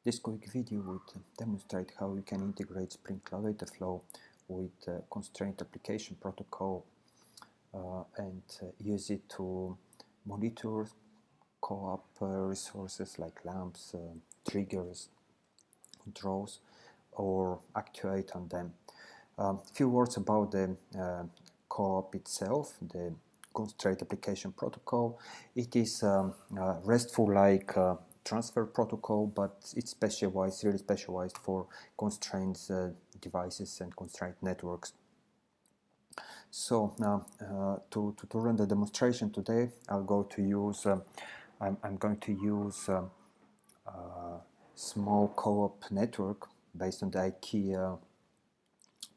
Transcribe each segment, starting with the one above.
This quick video would demonstrate how you can integrate Spring Cloud Dataflow with Constraint Application Protocol and use it to monitor CoAP resources like lamps, triggers, draws, or actuate on them. A few words about the CoAP itself, the Constraint Application Protocol. It is RESTful-like transfer protocol, but it's specialized, really specialized for constrained devices and constrained networks. So now to run the demonstration today, I'm going to use small CoAP network based on the IKEA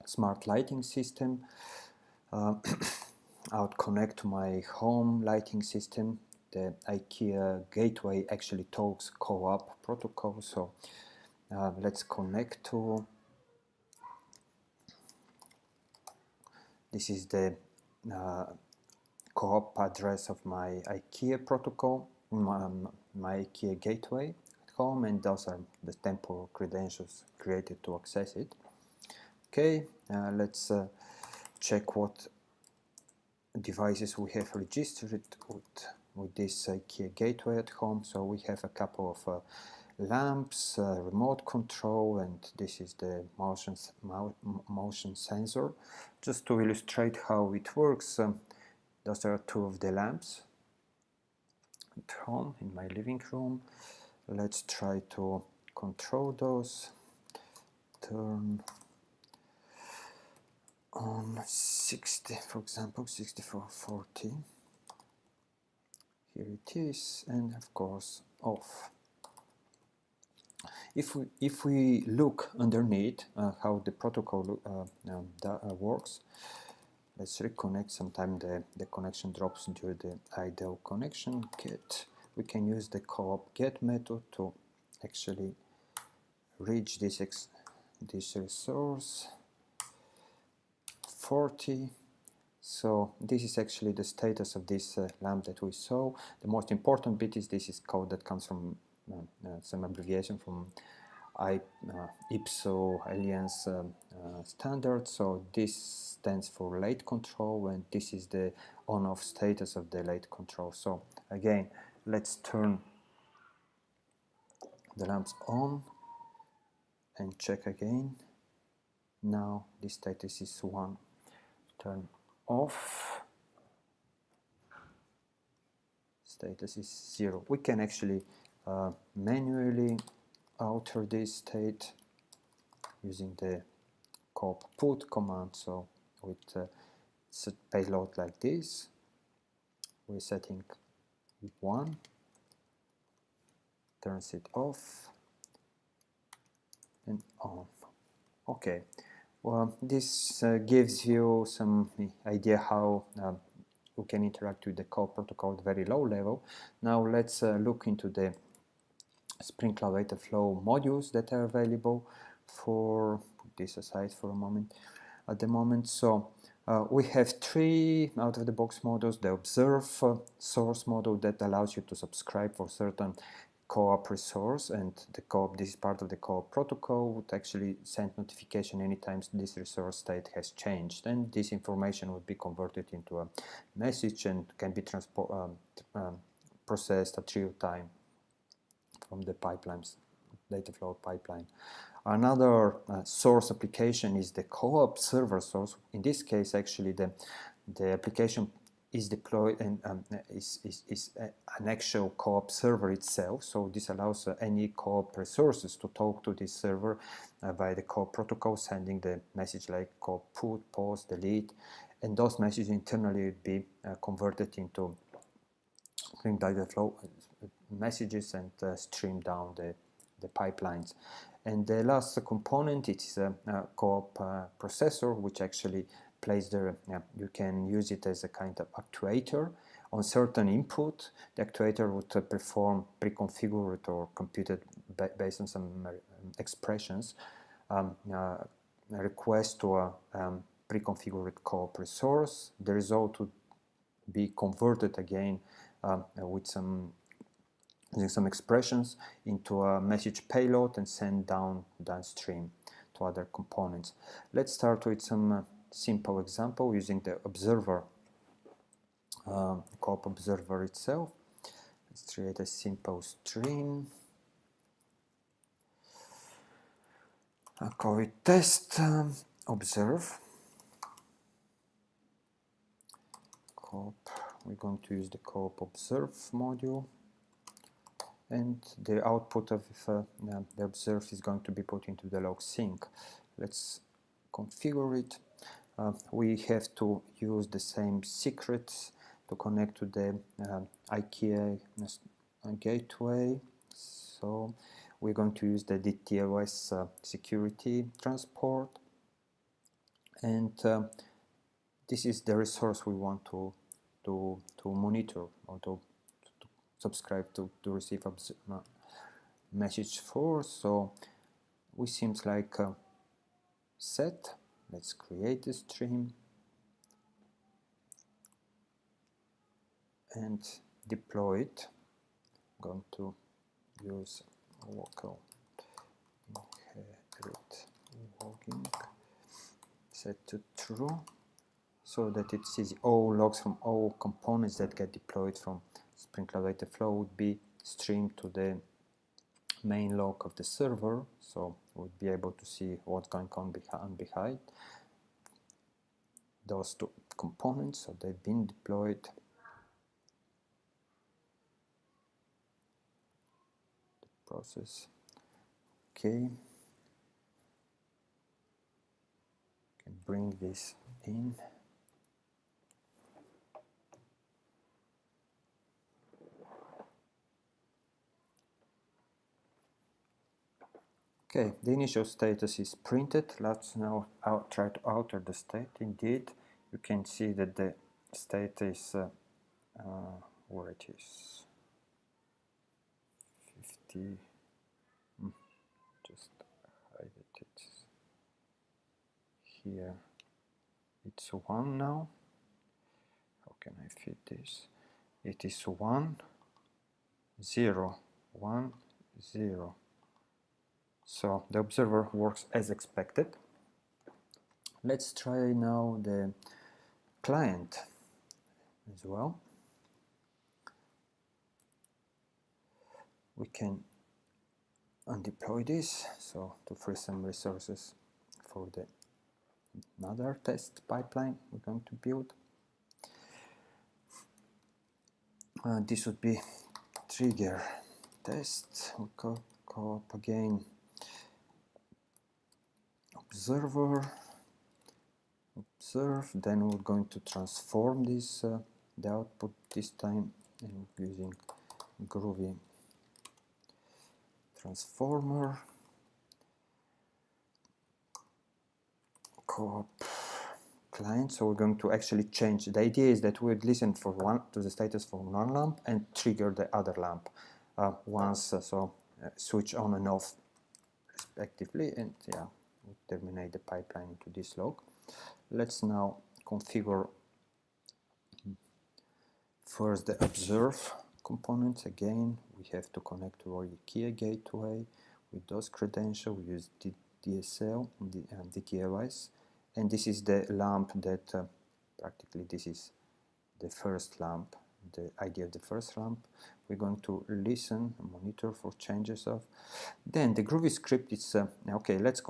smart lighting system. I'll connect to my home lighting system. The IKEA gateway actually talks CoAP protocol, so let's connect to. This is the CoAP address of my IKEA protocol, my IKEA gateway at home, and those are the temporal credentials created to access it. Okay, let's check what devices we have registered with this IKEA gateway at home. So we have a couple of lamps, remote control, and this is the motion sensor. Just to illustrate how it works, those are two of the lamps at home in my living room. Let's try to control those. Turn on 60, for example, 6440. Here it is, and of course off. If we look underneath how the protocol works, let's reconnect. Sometimes the connection drops during the idle connection. Get. We can use the CoAP get method to actually reach this resource 40. So this is actually the status of this lamp that we saw. The most important bit is this is code that comes from some abbreviation from IPSO Alliance standard. So this stands for late control, and this is the on-off status of the late control. So again, let's turn the lamps on and check again. Now the status is 1. Turn off. Status is 0. We can actually manually alter this state using the CoAP put command. So with set payload like this, we're setting 1, turns it off and on. Okay, well, this gives you some idea how we can interact with the CoAP protocol at very low level. Now let's look into the Spring Cloud Dataflow modules that are available. For put this aside for a moment. At the moment, so we have 3 out-of-the-box modules. The Observe source module that allows you to subscribe for certain CoAP resource, and the CoAP, this is part of the CoAP protocol, would actually send notification anytime this resource state has changed, and this information would be converted into a message and can be processed at real time from the pipelines, Dataflow pipeline. Another source application is the CoAP server source. In this case, actually, the application is deployed and is an actual CoAP server itself. So this allows any CoAP resources to talk to this server via the CoAP protocol, sending the message like CoAP put, pause, delete, and those messages internally would be converted into Spring Dataflow messages and stream down the pipelines. And the last component is a CoAP processor, which actually plays the, you can use it as a kind of actuator. On certain input, the actuator would perform pre-configured or computed based on some expressions, a request to a pre-configured CoAP resource. The result would be converted again with some using some expressions into a message payload and send downstream to other components. Let's start with some simple example using the observer, CoAP observer itself. Let's create a simple stream. I'll call it test observe. CoAP. We're going to use the CoAP observe module, and the output of the observe is going to be put into the log sync. Let's configure it. We have to use the same secrets to connect to the IKEA gateway. So we're going to use the DTLS security transport, and this is the resource we want to monitor or to subscribe to receive message for. So we seems like set. Let's create a stream and deploy it. I'm going to use local inherit logging set to true, so that it sees all logs from all components that get deployed from Spring Cloud Dataflow would be streamed to the main log of the server, so we'll be able to see what's going on behind those two components. So they've been deployed. The process. Okay. Can bring this in. Okay, the initial status is printed. Let's now try to alter the state. Indeed, you can see that the state is where it is 50. Just hide it. It's here. It's 1 now. How can I fit this? It is 1 0 1 0. So the observer works as expected. Let's try now the client as well. We can undeploy this, so to free some resources for the another test pipeline we're going to build. This would be trigger test. We'll call up again observer observe. Then we're going to transform this the output this time, and using Groovy transformer. CoAP client. So we're going to actually change. The idea is that we would listen for to the status for one lamp and trigger the other lamp once. Switch on and off respectively, and yeah, we'll terminate the pipeline into this log. Let's now configure first the observe components. Again, we have to connect to our IKEA gateway with those credentials. We use DSL and DTLS, and this is the lamp that practically this is the first lamp, the ID of the first lamp. We're going to listen and monitor for changes of. Then the Groovy script is okay. Let's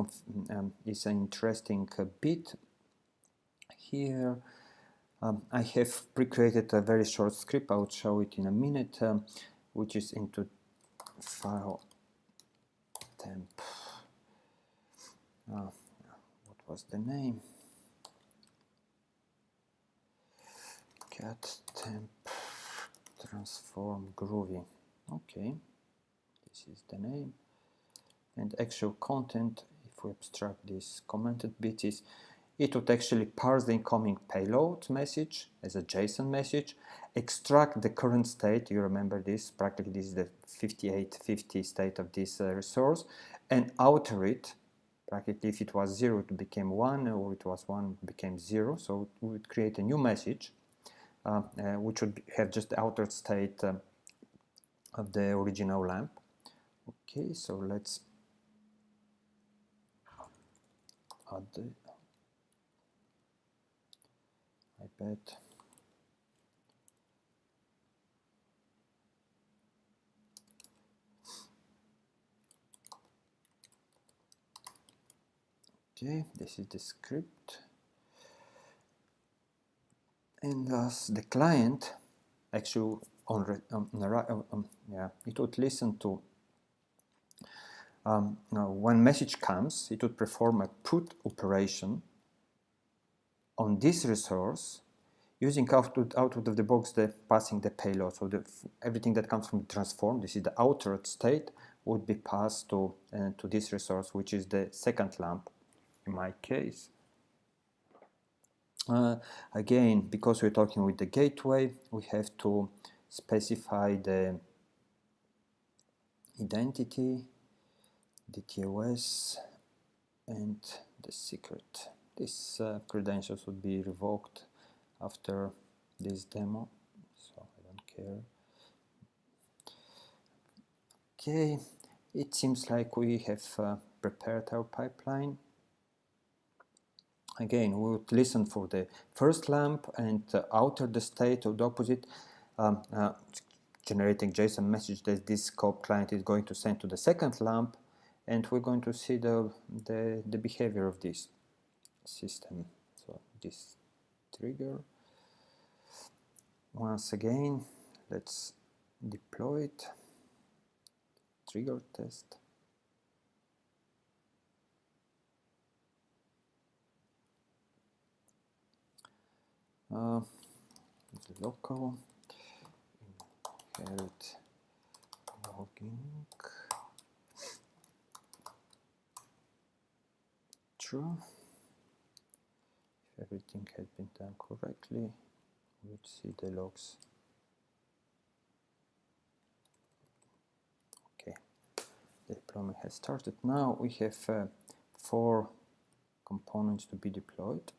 it's an interesting bit here. I have pre-created a very short script. I'll show it in a minute, which is into file temp. What was the name? Cat temp transform Groovy. Okay, this is the name. And actual content, if we abstract this commented bit, is it would actually parse the incoming payload message as a JSON message, extract the current state. You remember this, practically this is the 5850 state of this resource, and alter it. Practically if it was 0 it became 1, or it was 1 it became 0. So we would create a new message which would have just the altered state of the original lamp. Okay, so let's add the iPad. Okay, this is the script, and thus the client actually it would listen to now when message comes, it would perform a put operation on this resource using out of the box the passing the payload. So everything that comes from the transform, this is the outer state, would be passed to this resource, which is the second lamp in my case. Again, because we're talking with the gateway, we have to specify the identity, the TOS, and the secret. These credentials would be revoked after this demo, so I don't care. Okay, it seems like we have prepared our pipeline. Again, we would listen for the first lamp and alter the state of the opposite, generating JSON message that this CoAP client is going to send to the second lamp, and we're going to see the behavior of this system. So this trigger. Once again, let's deploy it. Trigger test. Local inherit logging true. If everything has been done correctly, we would see the logs. Okay, the deployment has started. Now we have 4 components to be deployed.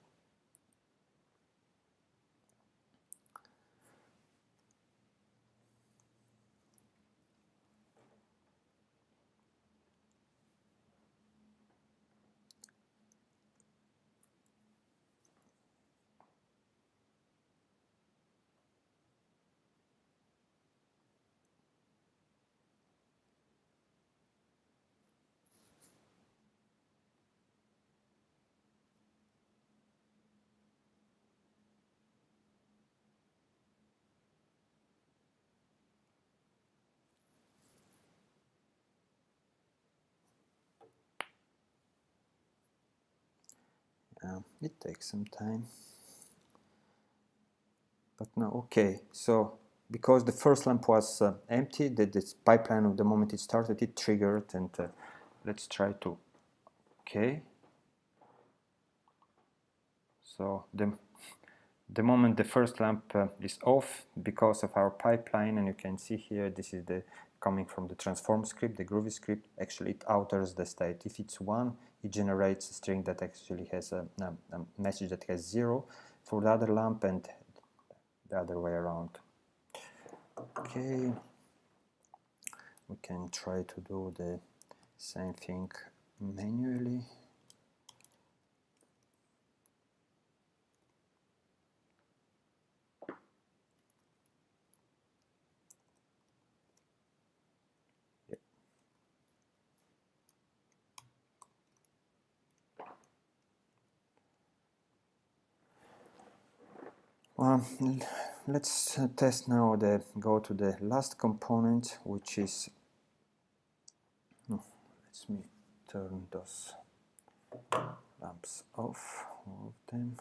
It takes some time, but now okay. So because the first lamp was empty, this pipeline of the moment it started, it triggered, and let's try to. Okay. So the moment the first lamp is off because of our pipeline, and you can see here this is the coming from the transform script, the Groovy script. Actually it alters the state. If it's 1, it generates a string that actually has a message that has 0 for the other lamp, and the other way around. Okay, we can try to do the same thing manually. Let's test now go to the last component, which is, let me turn those lamps off, all of them.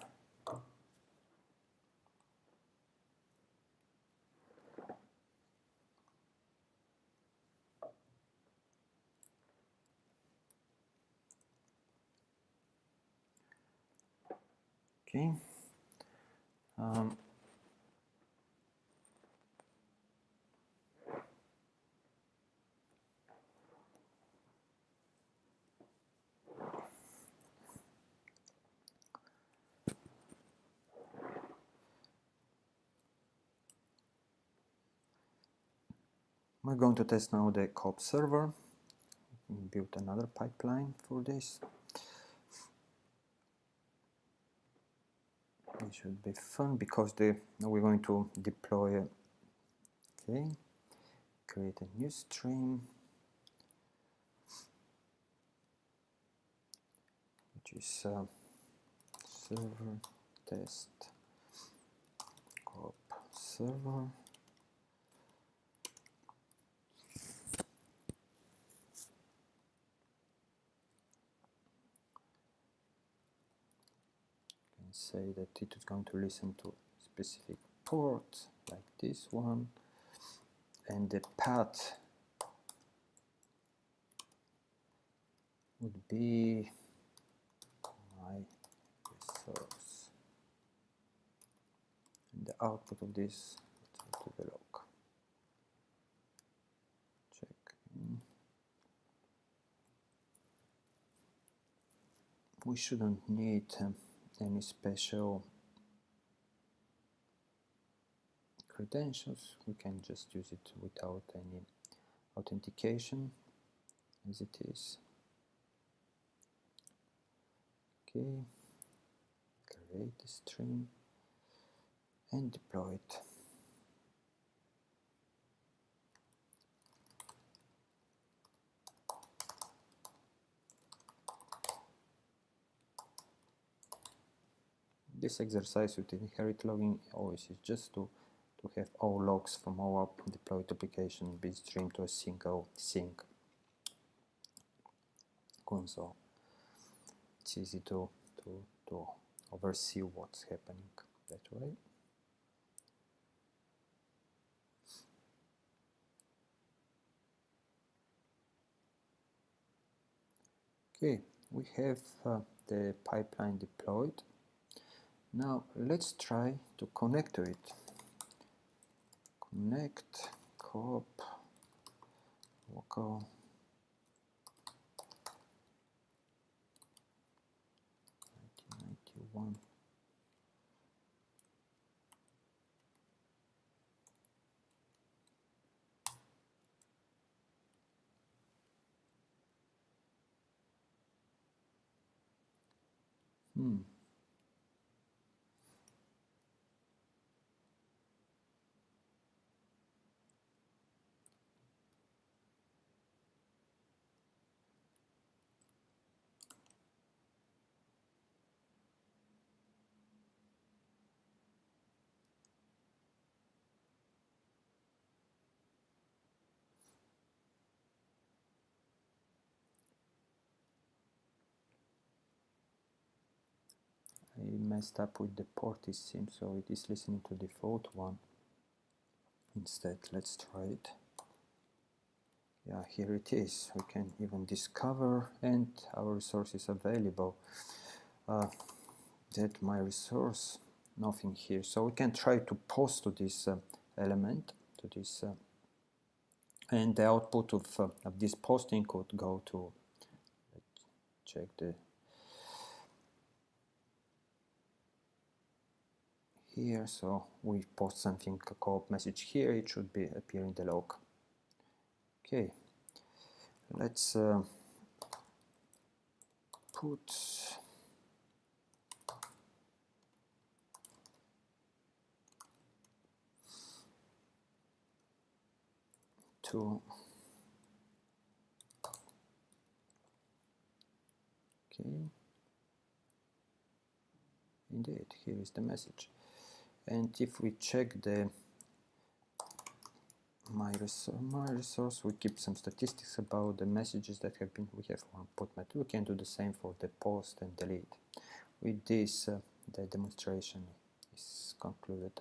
Okay. We're going to test now the CoAP server. We built another pipeline for this. It should be fun because we're going to deploy. Okay, create a new stream, which is server test CoAP server. Say that it is going to listen to specific port like this one, and the path would be my resource, and the output of this, let's go to the log, check in. We shouldn't need any special credentials. We can just use it without any authentication as it is. Okay, create the stream and deploy it. This exercise with inherit logging always is just to have all logs from our deployed application be streamed to a single sync console. It's easy to oversee what's happening that way. Okay, we have the pipeline deployed. Now let's try to connect to it. Connect CoAP local 1991. I messed up with the port, it seems, so it is listening to the default one instead. Let's try it. Yeah, here it is. We can even discover, and our resource is available. That my resource, nothing here. So we can try to post to this element, to this, and the output of this posting could go to, check the, here. So we post something, a CoAP message here, it should be appear in the log. Okay, let's put to, okay, indeed, here is the message. And if we check the my resource, we keep some statistics about the messages that have been, we have one put method. We can do the same for the post and delete. With this, the demonstration is concluded.